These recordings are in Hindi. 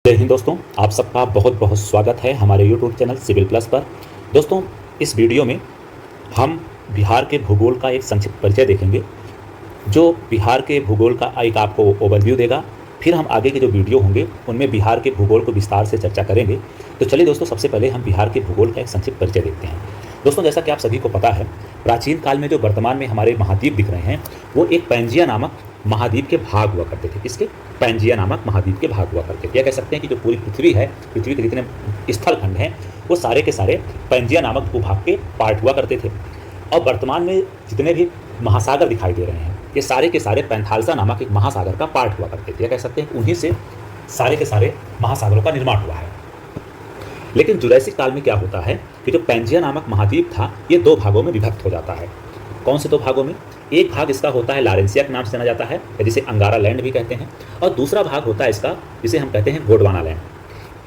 जय हिंद दोस्तों, आप सबका बहुत बहुत स्वागत है हमारे यूट्यूब चैनल सिविल प्लस पर। दोस्तों, इस वीडियो में हम बिहार के भूगोल का एक संक्षिप्त परिचय देखेंगे, जो बिहार के भूगोल का एक आपको ओवरव्यू देगा। फिर हम आगे के जो वीडियो होंगे उनमें बिहार के भूगोल को विस्तार से चर्चा करेंगे। तो चलिए दोस्तों, सबसे पहले हम बिहार के भूगोल का एक संक्षिप्त परिचय देखते हैं। दोस्तों, जैसा कि आप सभी को पता है, प्राचीन काल में जो वर्तमान में हमारे महाद्वीप दिख रहे हैं वो एक पैंजिया नामक महाद्वीप के भाग हुआ करते थे। किसके? पैंजिया नामक महाद्वीप के भाग हुआ करते थे। या कह सकते हैं कि जो पूरी पृथ्वी है, पृथ्वी के जितने स्थलखंड हैं वो सारे के सारे पैंजिया नामक भूभाग के पार्ट हुआ करते थे। और वर्तमान में जितने भी महासागर दिखाई दे रहे हैं ये सारे के सारे पैंथालसा नामक एक महासागर का पार्ट हुआ करते थे। या कह सकते हैं उन्हीं से सारे के सारे महासागरों का निर्माण हुआ है। लेकिन जुरैसिक काल में क्या होता है कि जो पैंजिया नामक महाद्वीप था ये दो भागों में विभक्त हो जाता है। कौन से दो भागों में? एक भाग इसका होता है लारेंसिया के नाम से जाना जाता है, जिसे अंगारा लैंड भी कहते हैं, और दूसरा भाग होता है इसका जिसे हम कहते हैं गोंडवाना लैंड।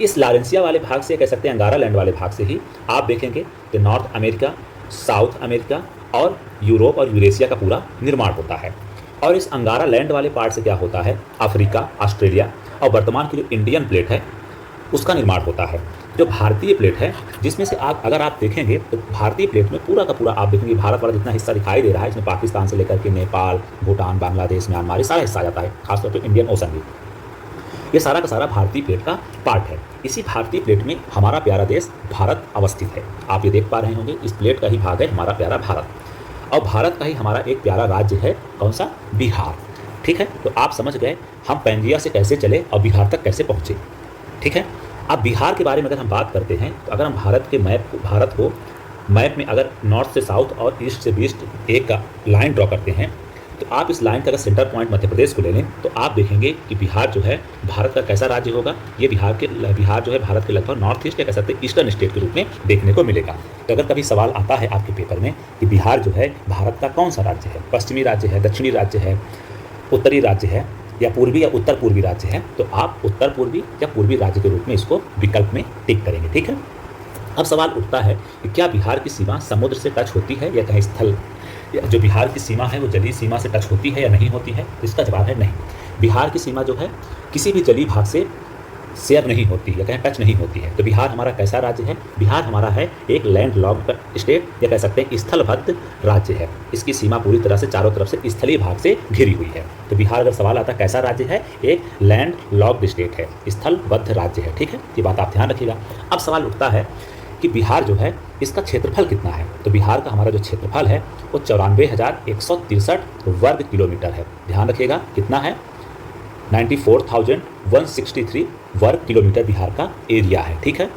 इस लारेंसिया वाले भाग से, कह सकते हैं अंगारा लैंड वाले भाग से ही आप देखेंगे कि नॉर्थ अमेरिका, साउथ अमेरिका और यूरोप और यूरेशिया का पूरा निर्माण होता है। और इस अंगारा लैंड वाले पार्ट से क्या होता है? अफ्रीका, ऑस्ट्रेलिया और वर्तमान की जो इंडियन प्लेट है उसका निर्माण होता है। जो भारतीय प्लेट है, जिसमें से अगर आप देखेंगे तो भारतीय प्लेट में पूरा का पूरा आप देखेंगे भारत वाला जितना हिस्सा दिखाई दे रहा है, इसमें पाकिस्तान से लेकर के नेपाल, भूटान, बांग्लादेश, म्यांमार ये सारा हिस्सा आ जाता है, खासतौर पर इंडियन ओशन भी। ये सारा का सारा भारतीय प्लेट का पार्ट है। इसी भारतीय प्लेट में हमारा प्यारा देश भारत अवस्थित है। आप ये देख पा रहे होंगे, इस प्लेट का ही भाग है हमारा प्यारा भारत। और भारत का ही हमारा एक प्यारा राज्य है, कौन सा? बिहार। ठीक है, तो आप समझ गए हम पैंजिया से कैसे चले और बिहार तक कैसे पहुँचे। ठीक है, अब बिहार के बारे में अगर हम बात करते हैं तो अगर हम भारत को मैप में अगर नॉर्थ से साउथ और ईस्ट से वेस्ट एक का लाइन ड्रॉ करते हैं तो आप इस लाइन का अगर सेंटर पॉइंट मध्य प्रदेश को ले लें तो आप देखेंगे कि बिहार जो है भारत का कैसा राज्य होगा। ये बिहार जो है भारत के लगभग नॉर्थ ईस्ट या कह सकते हैं ईस्टर्न स्टेट के रूप में देखने को मिलेगा। तो अगर कभी सवाल आता है आपके पेपर में कि बिहार जो है भारत का कौन सा राज्य है, पश्चिमी राज्य है, दक्षिणी राज्य है, उत्तरी राज्य है या पूर्वी या उत्तर पूर्वी राज्य है, तो आप उत्तर पूर्वी या पूर्वी राज्य के रूप में इसको विकल्प में टिक करेंगे। ठीक है, अब सवाल उठता है कि क्या बिहार की सीमा समुद्र से टच होती है या कहीं स्थल, जो बिहार की सीमा है वो जलीय सीमा से टच होती है या नहीं होती है? इसका जवाब है नहीं। बिहार की सीमा जो है किसी भी जलीय भाग से शेयर नहीं होती या कहीं टच नहीं होती है। तो बिहार हमारा कैसा राज्य है? बिहार हमारा है एक लैंड लॉक्ड स्टेट या कह सकते हैं स्थलबद्ध राज्य है। इसकी सीमा पूरी तरह से चारों तरफ से स्थलीय भाग से घिरी हुई है। तो बिहार अगर सवाल आता है कैसा राज्य है, एक लैंड लॉक्ड स्टेट है, स्थलबद्ध राज्य है। ठीक है, ये बात आप ध्यान रखिएगा। अब सवाल उठता है कि बिहार जो है इसका क्षेत्रफल कितना है? तो बिहार का हमारा जो क्षेत्रफल है वो 94,163 वर्ग किलोमीटर है। ध्यान रखिएगा कितना है? 94,163 वर्ग किलोमीटर बिहार का एरिया है। ठीक है,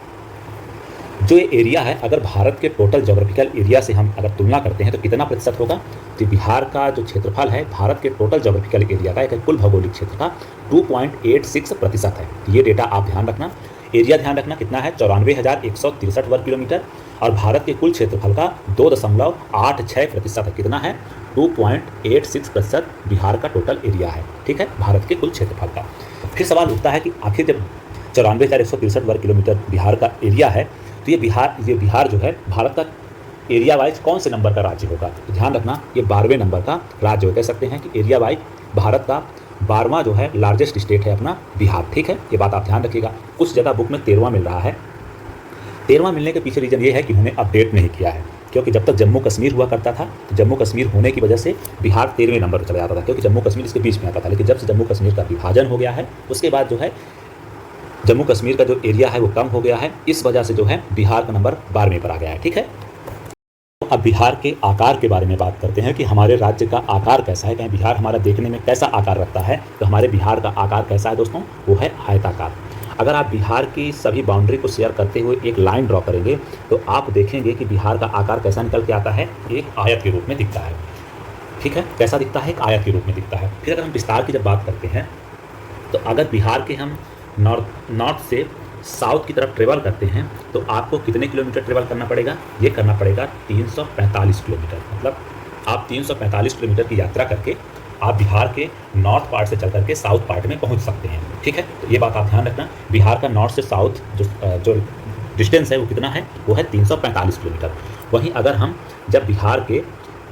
जो ये एरिया है अगर भारत के टोटल ज्योग्राफिकल एरिया से हम अगर तुलना करते हैं तो कितना प्रतिशत होगा? तो बिहार का जो क्षेत्रफल है भारत के टोटल ज्योग्राफिकल एरिया का, एक कुल भौगोलिक क्षेत्र का 2.86% है। ये डेटा आप ध्यान रखना, एरिया ध्यान रखना कितना है? 94,163 वर्ग किलोमीटर और भारत के कुल क्षेत्रफल का 2.86% है। कितना है? 2.86% बिहार का टोटल एरिया है। ठीक है, भारत के कुल क्षेत्रफल का। फिर सवाल उठता है कि आखिर जब 94,163 वर्ग किलोमीटर बिहार का एरिया है तो ये बिहार जो है भारत का एरिया वाइज कौन से नंबर का राज्य होगा? तो ध्यान रखना ये 12वें नंबर का राज्य हो, कह सकते हैं कि एरिया वाइज भारत का 12वां जो है लार्जेस्ट स्टेट है अपना बिहार। ठीक है, ये बात आप ध्यान रखिएगा। कुछ जगह बुक में 13वां मिल रहा है। 13वां मिलने के पीछे रीज़न ये है कि उन्होंने अपडेट नहीं किया है, क्योंकि जब तक जम्मू कश्मीर हुआ करता था तो जम्मू कश्मीर होने की वजह से बिहार 13वें नंबर पर चला जाता था, क्योंकि जम्मू कश्मीर इसके बीच में आता था। लेकिन जब से जम्मू कश्मीर का विभाजन हो गया है उसके बाद जो है जम्मू कश्मीर का जो एरिया है वो कम हो गया है, इस वजह से जो है बिहार का नंबर 12वें पर आ गया है। ठीक है, अब बिहार के आकार के बारे में बात करते हैं कि हमारे राज्य का आकार कैसा है, कहीं बिहार हमारा देखने में कैसा आकार रखता है। तो हमारे बिहार का आकार कैसा है दोस्तों? वो है आयताकार। अगर आप बिहार की सभी बाउंड्री को शेयर करते हुए एक लाइन ड्रॉ करेंगे तो आप देखेंगे कि बिहार का आकार कैसा निकल के आता है? एक आयत के रूप में दिखता है। ठीक है, कैसा दिखता है? एक आयत के रूप में दिखता है। फिर अगर हम विस्तार की जब बात करते हैं तो अगर बिहार के हम नॉर्थ से साउथ की तरफ ट्रेवल करते हैं तो आपको कितने किलोमीटर ट्रेवल करना पड़ेगा? ये करना पड़ेगा 345 किलोमीटर। मतलब आप 345 किलोमीटर की यात्रा करके आप बिहार के नॉर्थ पार्ट से चल करके साउथ पार्ट में पहुंच सकते हैं। ठीक है, तो ये बात आप ध्यान रखना। बिहार का नॉर्थ से साउथ जो डिस्टेंस है वो कितना है? वो है 345 किलोमीटर। वहीं अगर हम जब बिहार के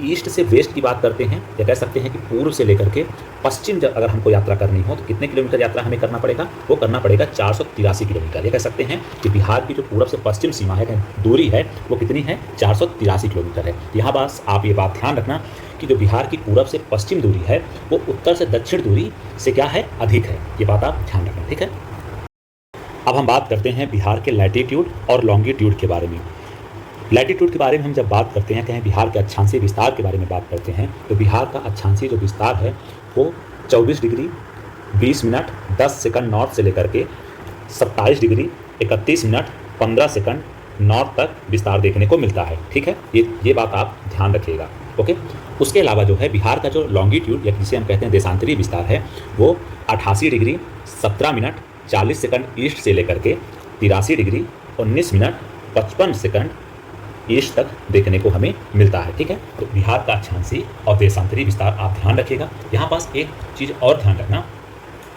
ईस्ट से वेस्ट की बात करते हैं, या कह सकते हैं कि पूर्व से लेकर के पश्चिम अगर हमको यात्रा करनी हो तो कितने किलोमीटर यात्रा हमें करना पड़ेगा? वो करना पड़ेगा 483 किलोमीटर। ये कह सकते हैं कि बिहार की जो पूर्व से पश्चिम सीमा है, दूरी है, वो कितनी है? 483 किलोमीटर है। यहाँ बस आप ये बात ध्यान रखना कि जो बिहार की पूरब से पश्चिम दूरी है वो उत्तर से दक्षिण दूरी से क्या है? अधिक है। ये बात आप ध्यान रखना, ठीक है। अब हम बात करते हैं बिहार के लैटीट्यूड और लॉन्गिट्यूड के बारे में। लैटीट्यूड के बारे में हम जब बात करते हैं, कहीं बिहार के अक्षांशीय विस्तार के बारे में बात करते हैं, तो बिहार का अक्षांशीय जो विस्तार है वो 24 डिग्री 20 मिनट 10 सेकंड नॉर्थ से लेकर के 27 डिग्री 31 मिनट 15 सेकंड नॉर्थ तक विस्तार देखने को मिलता है, ठीक है। ये बात आप ध्यान रखिएगा, ओके। उसके अलावा जो है बिहार का जो लॉन्गिट्यूड या जिसे हम कहते हैं देशांतरीय विस्तार है वो 88 डिग्री 17 मिनट 40 सेकंड ईस्ट से लेकर के 83 डिग्री 19 मिनट 55 सेकंड ईस्ट तक देखने को हमें मिलता है, ठीक है। तो बिहार का अक्षांशीय और देशांतरीय विस्तार आप ध्यान रखिएगा। यहाँ पास एक चीज़ और ध्यान रखना,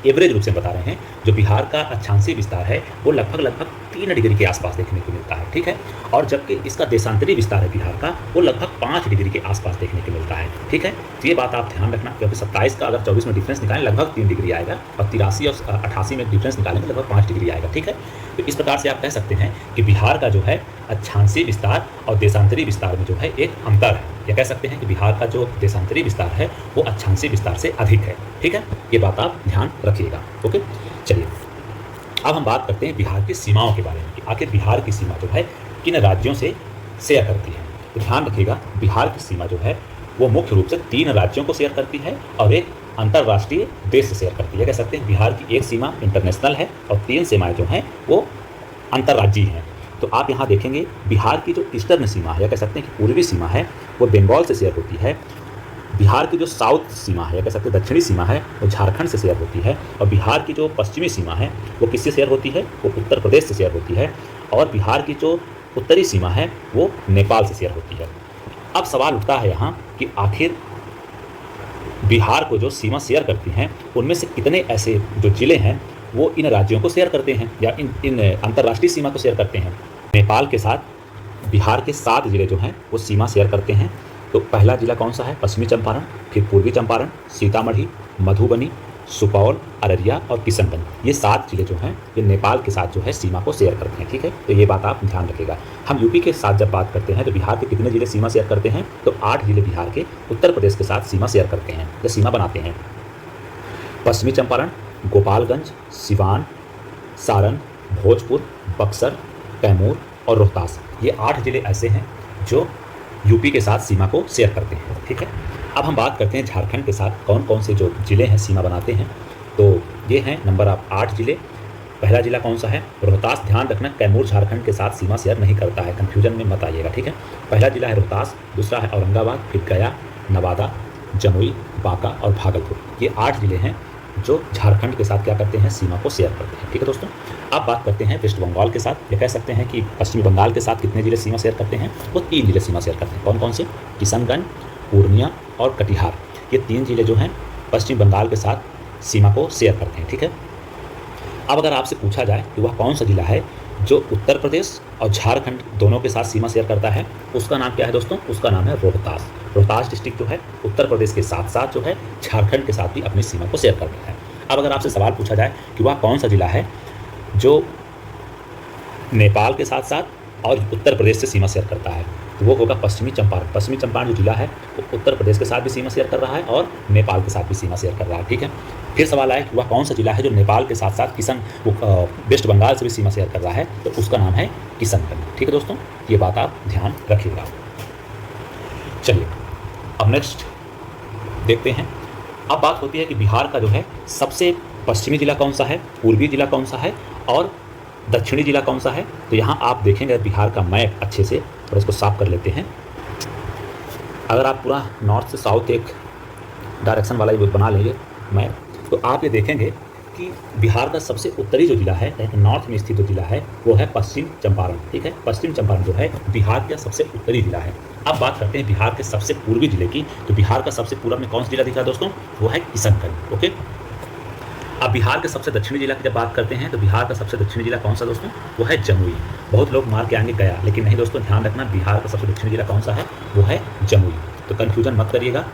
एवरेज रूप से बता रहे हैं, जो बिहार का अक्षांशीय विस्तार है वो लगभग 3 डिग्री के आसपास देखने को मिलता है, ठीक है। और जबकि इसका देशांतरीय विस्तार है बिहार का, वो लगभग 5 डिग्री के आसपास देखने को मिलता है, ठीक है। तो ये बात आप ध्यान रखना, क्योंकि 27 का अगर 24 में डिफरेंस निकालें लगभग 3 डिग्री आएगा, और 83 और 88 में डिफरेंस निकालेंगे लगभग 5 डिग्री आएगा, ठीक है। तो इस प्रकार से आप कह सकते हैं कि बिहार का जो है अक्षांशीय विस्तार और देशांतरीय विस्तार में जो है एक अंतर है, या कह सकते हैं कि बिहार का जो देशांतरीय विस्तार है वो अक्षांशीय विस्तार से अधिक है, ठीक है। ये बात आप ध्यान रखिएगा, ओके। चलिए अब हम बात करते हैं बिहार की सीमाओं के बारे में कि आखिर बिहार की सीमा जो है किन राज्यों से शेयर करती है। तो ध्यान रखिएगा, बिहार की सीमा जो है वो मुख्य रूप से 3 राज्यों को शेयर करती है और एक अंतर्राष्ट्रीय देश से शेयर करती है। कह सकते हैं बिहार की एक सीमा इंटरनेशनल है और 3 सीमाएं जो हैं वो अंतर्राज्यीय हैं। तो आप यहाँ देखेंगे बिहार की जो ईस्टर्न सीमा है, या कह सकते हैं कि पूर्वी सीमा है, वो बंगाल से शेयर होती है। बिहार की जो साउथ सीमा है, या कह सकते हैं दक्षिणी सीमा है, वो झारखंड से शेयर होती है। और बिहार की जो पश्चिमी सीमा है वो किससे शेयर होती है? वो उत्तर प्रदेश से शेयर होती है। और बिहार की जो उत्तरी सीमा है वो नेपाल से शेयर होती है। अब सवाल उठता है यहाँ कि आखिर बिहार को जो सीमा शेयर करती हैं उनमें से कितने ऐसे जो जिले हैं वो इन राज्यों को शेयर करते हैं या इन अंतर्राष्ट्रीय सीमा को शेयर करते हैं। नेपाल के साथ बिहार के 7 जिले जो हैं वो सीमा शेयर करते हैं। तो पहला जिला कौन सा है? पश्चिमी चंपारण, फिर पूर्वी चंपारण, सीतामढ़ी, मधुबनी, सुपौल, अररिया और किशनगंज। ये 7 जिले जो हैं ये नेपाल के साथ जो है सीमा को शेयर करते हैं, ठीक है। तो ये बात आप ध्यान रखिएगा। हम यूपी के साथ जब बात करते हैं तो बिहार के कितने जिले सीमा शेयर करते हैं? तो 8 जिले बिहार के उत्तर प्रदेश के साथ सीमा शेयर करते हैं या सीमा बनाते हैं। पश्चिमी चंपारण, गोपालगंज, सिवान, सारण, भोजपुर, बक्सर, कैमूर और रोहतास, ये 8 जिले ऐसे हैं जो यूपी के साथ सीमा को शेयर करते हैं, ठीक है। अब हम बात करते हैं झारखंड के साथ कौन कौन से जो जिले हैं सीमा बनाते हैं। तो ये हैं नंबर 8 जिले। पहला जिला कौन सा है? रोहतास। ध्यान रखना कैमूर झारखंड के साथ सीमा शेयर नहीं करता है, कन्फ्यूजन में मत आइएगा, ठीक है। पहला जिला है रोहतास, दूसरा है औरंगाबाद, फिर गया, नवादा, जमुई, बांका और भागलपुर। ये 8 जिले हैं जो झारखंड के साथ क्या करते हैं? सीमा को शेयर करते हैं, ठीक है दोस्तों। अब बात करते हैं वेस्ट बंगाल के साथ, या कह सकते हैं कि पश्चिमी बंगाल के साथ कितने जिले सीमा शेयर करते हैं? वो 3 जिले सीमा शेयर करते हैं। कौन कौन से? किशनगंज, पूर्णिया और कटिहार। ये 3 जिले जो हैं पश्चिम बंगाल के साथ सीमा को शेयर करते हैं, ठीक है। अब अगर आपसे पूछा जाए कि वह कौन सा जिला है जो उत्तर प्रदेश और झारखंड दोनों के साथ सीमा शेयर करता है, उसका नाम क्या है दोस्तों? उसका नाम है रोहतास। रोहतास डिस्ट्रिक्ट जो है उत्तर प्रदेश के साथ साथ जो है झारखंड के साथ भी अपनी सीमा को शेयर करता है। अब अगर आपसे सवाल पूछा जाए कि वह कौन सा जिला है जो नेपाल के साथ साथ और उत्तर प्रदेश से सीमा शेयर करता है, तो वो होगा पश्चिमी चंपारण। पश्चिमी चंपारण जो जिला है वो उत्तर प्रदेश के साथ भी सीमा शेयर कर रहा है और नेपाल के साथ भी सीमा शेयर कर रहा है, ठीक है। फिर सवाल आया कि वह कौन सा जिला है जो नेपाल के साथ साथ वेस्ट बंगाल से भी सीमा शेयर कर रहा है, तो उसका नाम है किशनगंज, ठीक है दोस्तों। ये बात आप ध्यान रखिएगा। चलिए अब नेक्स्ट देखते हैं। अब बात होती है कि बिहार का जो है सबसे पश्चिमी जिला कौन सा है, पूर्वी जिला कौन सा है और दक्षिणी जिला कौन सा है। तो यहाँ आप देखेंगे बिहार का मैप अच्छे से, और इसको साफ कर लेते हैं। अगर आप पूरा नॉर्थ से साउथ एक डायरेक्शन वाला ही बना लेंगे मैप, तो आप ये देखेंगे कि बिहार का सबसे उत्तरी जो जिला है, नॉर्थ में स्थित जो जिला है वो है पश्चिम चंपारण, ठीक है। पश्चिम चंपारण जो है बिहार का सबसे उत्तरी जिला है। अब बात करते हैं बिहार के सबसे पूर्वी जिले की। तो बिहार का सबसे पूर्व में कौन सा जिला दिखा दोस्तों? वो है किशनगंज, ओके। अब बिहार के सबसे दक्षिणी जिला की जब बात करते हैं तो बिहार का सबसे दक्षिणी जिला कौन सा दोस्तों? वो है जमुई। बहुत लोग मार के आएंगे गया, लेकिन नहीं दोस्तों, ध्यान रखना बिहार का सबसे दक्षिणी जिला कौन सा है? वो है जमुई। तो कन्फ्यूजन मत करिएगा,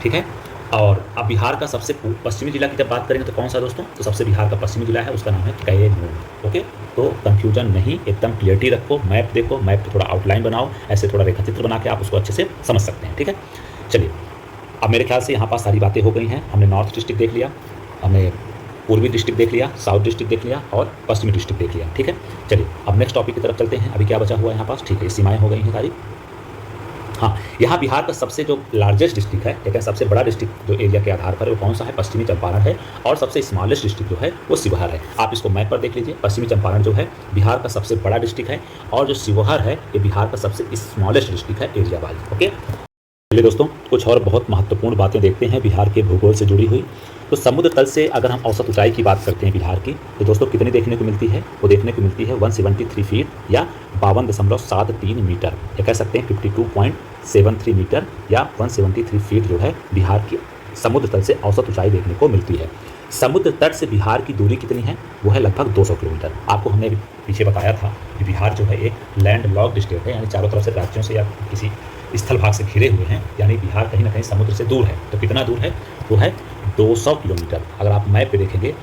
ठीक है। और अब बिहार का सबसे पश्चिमी जिला की जब बात करेंगे तो कौन सा दोस्तों, तो सबसे बिहार का पश्चिमी जिला है उसका नाम है कैमूर। ओके, तो कन्फ्यूजन नहीं, एकदम क्लियरिटी रखो, मैप देखो, मैप पे थोड़ा आउटलाइन बनाओ, ऐसे थोड़ा रेखाचित्र बना के आप उसको अच्छे से समझ सकते हैं, ठीक है। चलिए, अब मेरे ख्याल से यहाँ पास सारी बातें हो गई हैं। हमने नॉर्थ डिस्ट्रिक्ट देख लिया, हमने पूर्वी डिस्ट्रिक्ट देख लिया, साउथ डिस्ट्रिक्ट देख लिया और पश्चिमी डिस्ट्रिक्ट देख लिया, ठीक है। चलिए अब नेक्स्ट टॉपिक की तरफ चलते हैं। अभी क्या बचा हुआ है यहाँ पास, ठीक है, सीमाएँ हो गई हैं सारी। हाँ, यहाँ बिहार का सबसे जो लार्जेस्ट डिस्ट्रिक्ट है, लेकिन सबसे बड़ा डिस्ट्रिक्ट जो एरिया के आधार पर है वो कौन सा है, पश्चिमी चंपारण है। और सबसे स्मॉलेस्ट डिस्ट्रिक्ट जो है वो शिवहर है। आप इसको मैप पर देख लीजिए, पश्चिमी चंपारण जो है बिहार का सबसे बड़ा डिस्ट्रिक्ट है और जो शिवहर है ये बिहार का सबसे स्मॉलेस्ट डिस्ट्रिक्ट है एरिया वाइज। ओके, चलिए दोस्तों, कुछ और बहुत महत्वपूर्ण बातें देखते हैं बिहार के भूगोल से जुड़ी हुई। तो समुद्र तल से अगर हम औसत ऊंचाई की बात करते हैं बिहार की, तो दोस्तों कितनी देखने को मिलती है, वो देखने को मिलती है 173 फीट या 52.73 मीटर, या कह सकते हैं 52.73 मीटर या 173 फीट जो है बिहार की समुद्र तल से औसत ऊंचाई देखने को मिलती है। समुद्र तट से बिहार की दूरी कितनी है, वो है लगभग 200 किलोमीटर। आपको हमने पीछे बताया था कि बिहार जो है एक लैंड लॉक्ड स्टेट है, यानी चारों तरफ से राज्यों से या किसी स्थल भाग से घिरे हुए हैं, यानी बिहार कहीं ना कहीं समुद्र से दूर है। तो कितना दूर है, वो है 200 किलोमीटर। अगर आप मैप पे देखेंगे,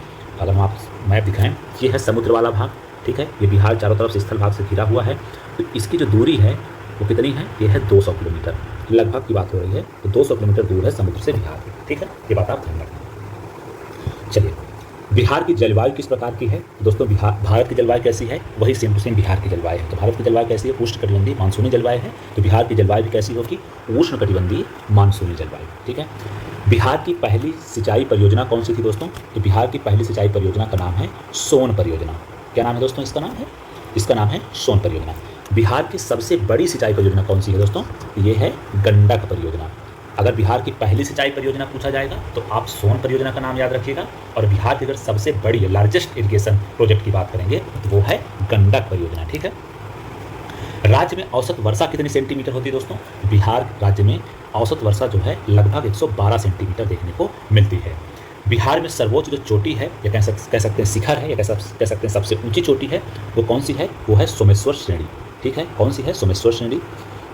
अगर हम आप मैप दिखाएं, ये है समुद्र वाला भाग, ठीक है, ये बिहार चारों तरफ से स्थल भाग से घिरा हुआ है। तो इसकी जो दूरी है वो कितनी है, ये है 200 किलोमीटर, लगभग की बात हो रही है। तो 200 किलोमीटर दूर है समुद्र से बिहार, ठीक है, ये बात आप ध्यान रखें। चलिए, बिहार की जलवायु किस प्रकार की है दोस्तों, भारत की जलवायु कैसी है, वही सेम टू सेम बिहार की जलवायु है। तो भारत की जलवायु कैसी है, उष्णकटिबंधीय मानसूनी जलवायु है। तो बिहार की जलवायु भी कैसी होगी, उष्णकटिबंधीय मानसूनी जलवायु, ठीक है। बिहार की पहली सिंचाई परियोजना कौन सी थी दोस्तों, तो बिहार की पहली सिंचाई परियोजना का नाम है सोन परियोजना। क्या नाम है दोस्तों इसका नाम है, इसका नाम है सोन परियोजना। बिहार की सबसे बड़ी सिंचाई परियोजना कौन सी है दोस्तों, ये है गंडक परियोजना। अगर बिहार की पहली सिंचाई परियोजना पूछा जाएगा तो आप सोन परियोजना का नाम याद रखिएगा, और बिहार की अगर सबसे बड़ी लार्जेस्ट इरिगेशन प्रोजेक्ट की बात करेंगे तो वो है गंडक परियोजना, ठीक है। राज्य में औसत वर्षा कितनी सेंटीमीटर होती है दोस्तों, बिहार राज्य में औसत वर्षा जो है लगभग 112 सेंटीमीटर देखने को मिलती है। बिहार में सर्वोच्च जो चोटी है, या कह सकते हैं शिखर है, या कह सकते हैं सबसे ऊंची चोटी है, वो कौन सी है, वो है सोमेश्वर श्रेणी, ठीक है। कौन सी है, सोमेश्वर श्रेणी,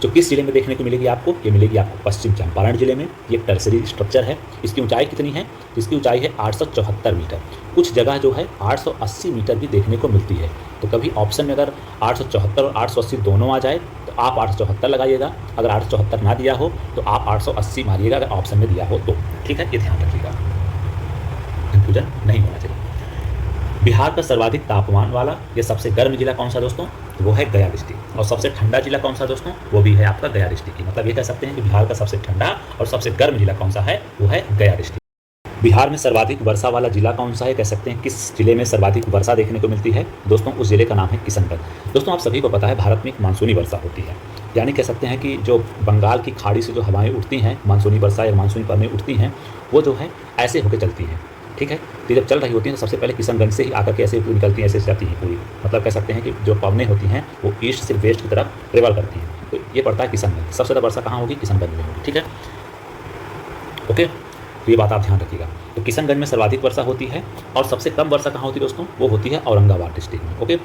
जो किस जिले में देखने को मिलेगी आपको, ये मिलेगी आपको पश्चिम चंपारण जिले में। ये एक टर्सरी स्ट्रक्चर है। इसकी ऊंचाई कितनी है, इसकी ऊंचाई है 874 मीटर। कुछ जगह जो है 880 मीटर भी देखने को मिलती है। तो कभी ऑप्शन में अगर 874 और 880 दोनों आ जाए तो आप 874 लगाइएगा, अगर 874 ना दिया हो तो आप 880 मारिएगा, अगर ऑप्शन में दिया हो तो, ठीक है, ये ध्यान रखिएगा, कन्फ्यूजन नहीं होना चाहिए। बिहार का सर्वाधिक तापमान वाला या सबसे गर्म जिला कौन सा दोस्तों, तो वो है गया डिस्ट्रिक्ट। और सबसे ठंडा जिला कौन सा दोस्तों, वो भी है आपका गया डिस्ट्रिक्ट। मतलब ये कह सकते हैं कि बिहार का सबसे ठंडा और सबसे गर्म जिला कौन सा है, वो है गया डिस्ट्रिक्ट। बिहार में सर्वाधिक वर्षा वाला जिला कौन सा है, कह सकते हैं किस जिले में सर्वाधिक वर्षा देखने को मिलती है दोस्तों, उस जिले का नाम है किशनगंज। दोस्तों आप सभी को पता है भारत में एक मानसूनी वर्षा होती है, यानी कह सकते हैं कि जो बंगाल की खाड़ी से जो हवाएं उठती हैं, मानसूनी वर्षा या मानसूनी पवनें उठती हैं, वो जो है ऐसे होकर चलती हैं, ठीक है। तो जब चल रही होती हैं तो सबसे पहले किशनगंज से ही आकर के ऐसे निकलती हैं, ऐसे जाती हैं पूरी। मतलब कह सकते हैं कि जो पवनें होती हैं वो ईस्ट से वेस्ट की तरफ ट्रेवल करती हैं। तो ये पड़ता है किशनगंज। सबसे ज़्यादा वर्षा कहाँ होगी, किशनगंज में होगी, ठीक है, ओके। तो ये बात आप ध्यान रखिएगा। तो किशनगंज में सर्वाधिक वर्षा होती है। और सबसे कम वर्षा कहाँ होती है दोस्तों, वो होती है औरंगाबाद डिस्ट्रिक्ट में, ओके।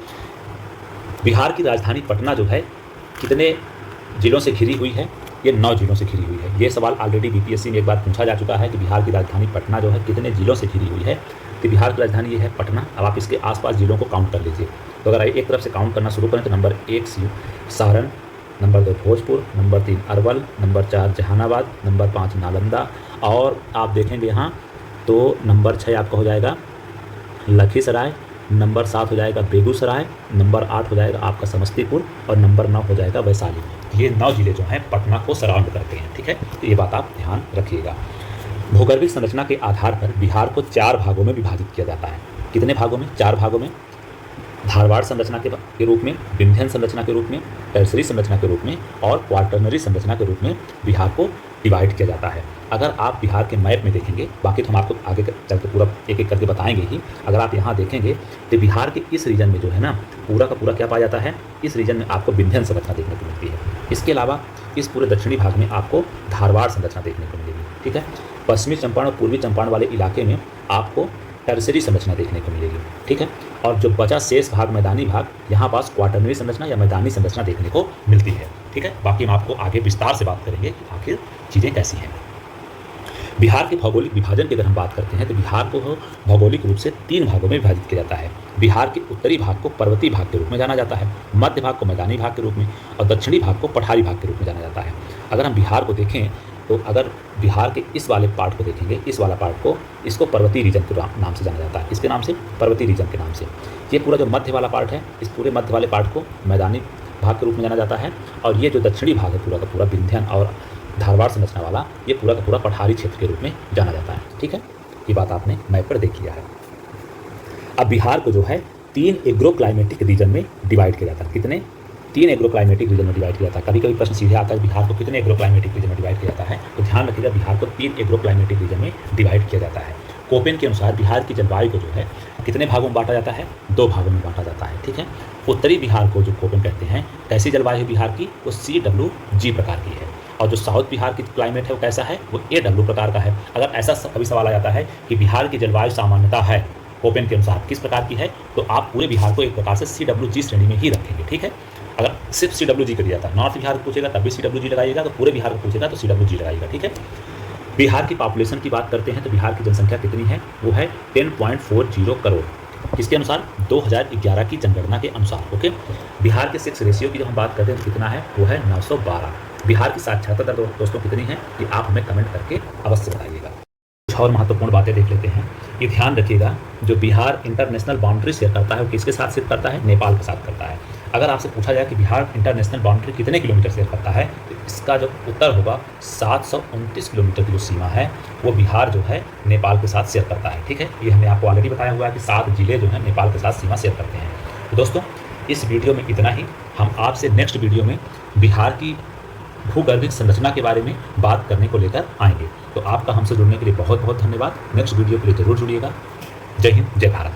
बिहार की राजधानी पटना जो है कितने जिलों से घिरी हुई है, ये 9 जिलों से घिरी हुई है। ये सवाल ऑलरेडी बीपीएससी में एक बार पूछा जा चुका है कि बिहार की राजधानी पटना जो है कितने जिलों से घिरी हुई है। तो बिहार की राजधानी ये है पटना। अब आप इसके आसपास जिलों को काउंट कर लीजिए। तो अगर एक तरफ से काउंट करना शुरू करें तो number 1 Saran, number 2 Bhojpur, number 3 Arwal, number 4 Jehanabad, number 5 Nalanda, और आप देखेंगे यहाँ तो नंबर 6 आपका हो जाएगा लखीसराय, नंबर 7 हो जाएगा बेगूसराय, नंबर 8 हो जाएगा आपका समस्तीपुर, और नंबर 9 हो जाएगा वैशाली। ये 9 जिले जो हैं पटना को सराउंड करते हैं, ठीक है। तो ये बात आप ध्यान रखिएगा। भूगर्भिक संरचना के आधार पर बिहार को 4 भागों में विभाजित किया जाता है। कितने भागों में, 4 भागों में। धारवाड़ संरचना के रूप में, विंध्यन संरचना के रूप में, टर्सरी संरचना के रूप में और क्वार्टरनरी संरचना के रूप में बिहार को डिवाइड किया जाता है। अगर आप बिहार के मैप में देखेंगे, बाकी तो हम आपको आगे चल के पूरा एक एक करके बताएंगे ही, अगर आप यहाँ देखेंगे तो बिहार के इस रीजन में जो है ना पूरा का पूरा क्या पाया जाता है, इस रीजन में आपको विंध्यन संरचना देखने को मिलती है। इसके अलावा इस पूरे दक्षिणी भाग में आपको धारवाड़ संरचना देखने को मिलेगी, ठीक है। पश्चिमी चंपारण और पूर्वी चंपारण वाले इलाके में आपको टर्सरी संरचना देखने को मिलेगी, ठीक है। और जो बचा शेष भाग मैदानी भाग, यहाँ पास क्वाटरनरी संरचना या मैदानी संरचना देखने को मिलती है। ठीक है, बाकी हम आपको आगे विस्तार से बात करेंगे कि आखिर चीज़ें कैसी हैं। बिहार के भौगोलिक विभाजन की अगर हम बात करते हैं तो बिहार को भौगोलिक रूप से 3 भागों में विभाजित किया जाता है। बिहार के उत्तरी भाग को पर्वतीय भाग के रूप में जाना जाता है, मध्य भाग को मैदानी भाग के रूप में और दक्षिणी भाग को पठारी भाग के रूप में जाना जाता है। अगर हम बिहार को देखें तो अगर बिहार के इस वाले पार्ट को देखेंगे, इस वाला पार्ट को, इसको पर्वतीय रीजन के नाम से जाना जाता है। इसके नाम से, पर्वतीय रीजन के नाम से। ये पूरा जो मध्य वाला पार्ट है, इस पूरे मध्य वाले पार्ट को मैदानी भाग के रूप में जाना जाता है और ये जो दक्षिणी भाग है पूरा का पूरा विंध्यान और धारवाड़ संरचना वाला, ये पूरा का पूरा पठारी क्षेत्र के रूप में जाना जाता है। ठीक है, ये बात आपने मैप पर देख लिया है। अब बिहार को जो है 3 एग्रो क्लाइमेटिक रीजन में डिवाइड किया जाता है। कितने? 3 एग्रो क्लाइमेटिक रीजन में डिवाइड किया जाता है। कभी कभी प्रश्न सीधे आता है बिहार को कितने एग्रो क्लाइमेटिक रीजन में डिवाइड किया जाता है, तो ध्यान रखिएगा बिहार को 3 एग्रो क्लाइमेटिक रीजन में डिवाइड किया जाता है। कोपेन के अनुसार बिहार की जलवायु को जो है कितने भागों में बांटा जाता है? 2 भागों में बांटा जाता है। ठीक है, उत्तरी बिहार को जो कोपेन कहते हैं, कैसी जलवायु है बिहार की? वो CWG प्रकार की है। और जो साउथ बिहार की क्लाइमेट है वो कैसा है? वो AW प्रकार का है। अगर ऐसा कभी सवाल आ जाता है कि बिहार की जलवायु सामान्यता है कोपेन के अनुसार किस प्रकार की है, तो आप पूरे बिहार को एक प्रकार से CWG श्रेणी में ही रखेंगे। ठीक है, अगर सिर्फ CWG कर दिया था, नॉर्थ बिहार को पूछेगा तब भी CWG लगाइएगा, तो पूरे बिहार को पूछेगा तो CWG लगाइएगा। ठीक है, बिहार की पॉपुलेशन की बात करते हैं तो बिहार की जनसंख्या कितनी है? वो है 10.40 करोड़। किसके अनुसार? 2011 की जनगणना के अनुसार। ओके, बिहार के सेक्स रेशियो की जब हम बात करते हैं तो कितना है? वो है 912। बिहार की साक्षरता दर दोस्तों कितनी है? कि आप हमें कमेंट करके अवश्य बताइएगा। कुछ और महत्वपूर्ण बातें देख लेते हैं। ये ध्यान रखिएगा, जो बिहार इंटरनेशनल बाउंड्री शेयर करता है वो किसके साथ शेयर करता है? नेपाल के साथ करता है। अगर आपसे पूछा जाए कि बिहार इंटरनेशनल बाउंड्री कितने किलोमीटर शेयर करता है, तो इसका जो उत्तर होगा 729 किलोमीटर की जो सीमा है वो बिहार जो है नेपाल के साथ शेयर करता है। ठीक है, ये हमने आपको ऑलरेडी बताया हुआ है कि 7 जिले जो हैं नेपाल के साथ सीमा शेयर करते हैं। तो दोस्तों इस वीडियो में इतना ही। हम आपसे नेक्स्ट वीडियो में बिहार की भूगर्भिक संरचना के बारे में बात करने को लेकर आएंगे। तो आपका हमसे जुड़ने के लिए बहुत बहुत धन्यवाद। नेक्स्ट वीडियो के लिए जरूर जुड़िएगा। जय हिंद, जय भारत।